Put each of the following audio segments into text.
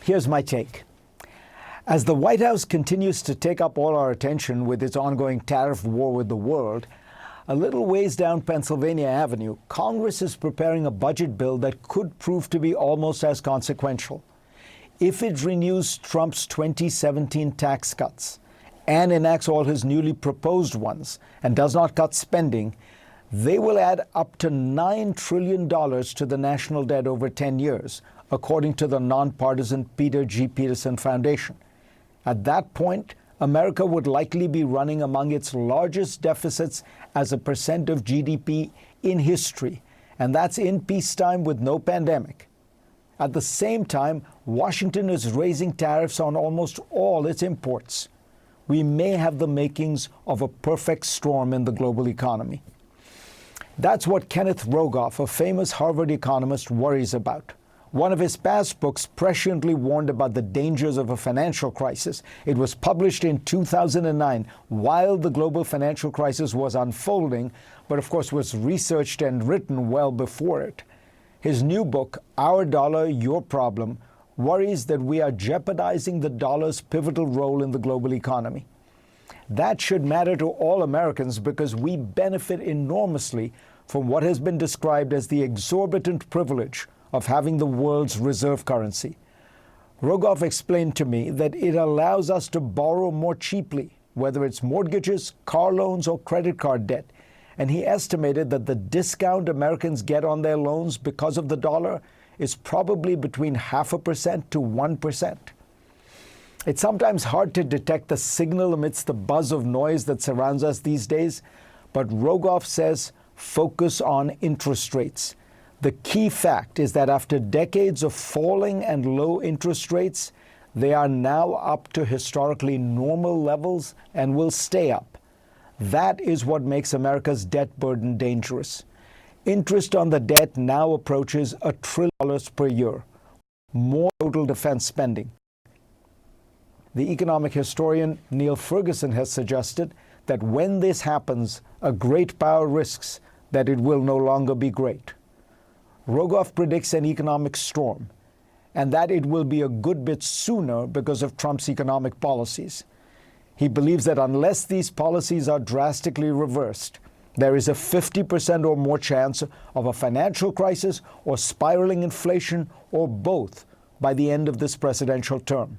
Here's my take. As the White House continues to take up all our attention with its ongoing tariff war with the world, a little ways down Pennsylvania Avenue, Congress is preparing a budget bill that could prove to be almost as consequential. If it renews Trump's 2017 tax cuts and enacts all his newly proposed ones and does not cut spending, they will add up to $9 trillion to the national debt over 10 years, according to the nonpartisan Peter G. Peterson Foundation. At that point, America would likely be running among its largest deficits as a percent of GDP in history, and that's in peacetime with no pandemic. At the same time, Washington is raising tariffs on almost all its imports. We may have the makings of a perfect storm in the global economy. That's what Kenneth Rogoff, a famous Harvard economist, worries about. One of his past books presciently warned about the dangers of a financial crisis. It was published in 2009 while the global financial crisis was unfolding, but of course was researched and written well before it. His new book, Our Dollar, Your Problem, worries that we are jeopardizing the dollar's pivotal role in the global economy. That should matter to all Americans because we benefit enormously from what has been described as the exorbitant privilege of having the world's reserve currency. Rogoff explained to me that it allows us to borrow more cheaply, whether it's mortgages, car loans, or credit card debt. And he estimated that the discount Americans get on their loans because of the dollar is probably between 0.5% to 1%. It's sometimes hard to detect the signal amidst the buzz of noise that surrounds us these days, but Rogoff says focus on interest rates. The key fact is that after decades of falling and low interest rates, they are now up to historically normal levels and will stay up. That is what makes America's debt burden dangerous. Interest on the debt now approaches $1 trillion per year, more total defense spending. The economic historian Neil Ferguson has suggested that when this happens, a great power risks that it will no longer be great. Rogoff predicts an economic storm, and that it will be a good bit sooner because of Trump's economic policies. He believes that unless these policies are drastically reversed, there is a 50% or more chance of a financial crisis or spiraling inflation or both by the end of this presidential term.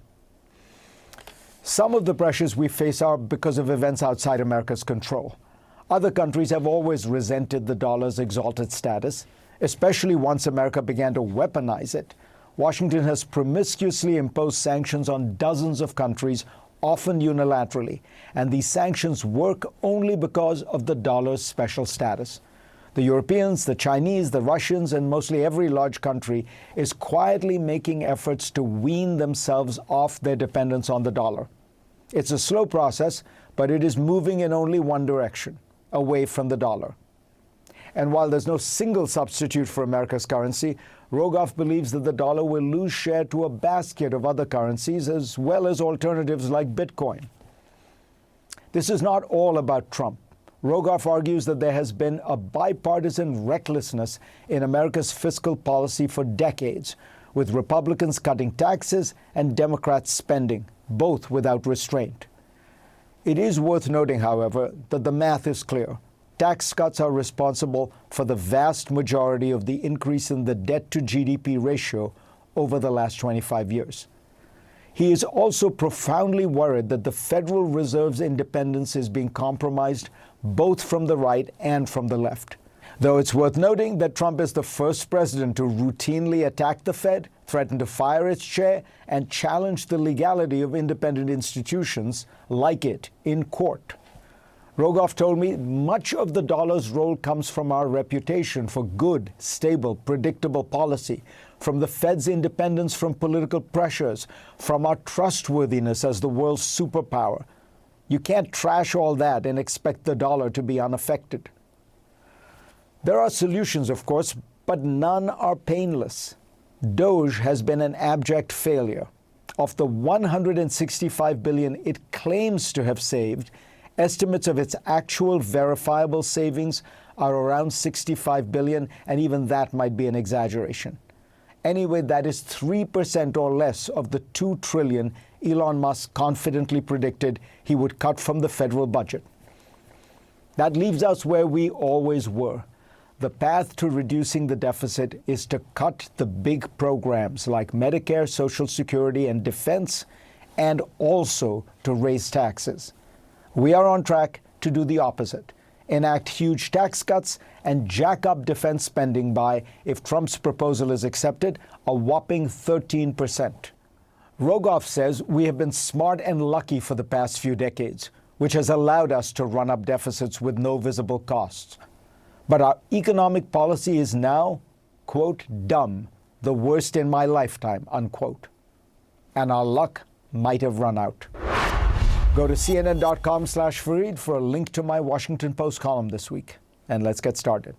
Some of the pressures we face are because of events outside America's control. Other countries have always resented the dollar's exalted status, especially once America began to weaponize it. Washington has promiscuously imposed sanctions on dozens of countries, often unilaterally, and these sanctions work only because of the dollar's special status. The Europeans, the Chinese, the Russians, and mostly every large country is quietly making efforts to wean themselves off their dependence on the dollar. It's a slow process, but it is moving in only one direction, away from the dollar. And while there's no single substitute for America's currency, Rogoff believes that the dollar will lose share to a basket of other currencies as well as alternatives like Bitcoin. This is not all about Trump. Rogoff argues that there has been a bipartisan recklessness in America's fiscal policy for decades, with Republicans cutting taxes and Democrats spending, both without restraint. It is worth noting, however, that the math is clear. Tax cuts are responsible for the vast majority of the increase in the debt-to-GDP ratio over the last 25 years. He is also profoundly worried that the Federal Reserve's independence is being compromised both from the right and from the left. Though it's worth noting that Trump is the first president to routinely attack the Fed, threaten to fire its chair, and challenge the legality of independent institutions like it in court. Rogoff told me much of the dollar's role comes from our reputation for good, stable, predictable policy, from the Fed's independence from political pressures, from our trustworthiness as the world's superpower. You can't trash all that and expect the dollar to be unaffected. There are solutions, of course, but none are painless. Doge has been an abject failure. Of the $165 billion it claims to have saved, estimates of its actual verifiable savings are around $65 billion, and even that might be an exaggeration. Anyway, that is 3% or less of the $2 trillion Elon Musk confidently predicted he would cut from the federal budget. That leaves us where we always were. The path to reducing the deficit is to cut the big programs like Medicare, Social Security, and defense, and also to raise taxes. We are on track to do the opposite, enact huge tax cuts and jack up defense spending by, if Trump's proposal is accepted, a whopping 13%. Rogoff says we have been smart and lucky for the past few decades, which has allowed us to run up deficits with no visible costs. But our economic policy is now, quote, dumb, the worst in my lifetime, unquote. And our luck might have run out. Go to CNN.com/Fareed for a link to my Washington Post column this week. And let's get started.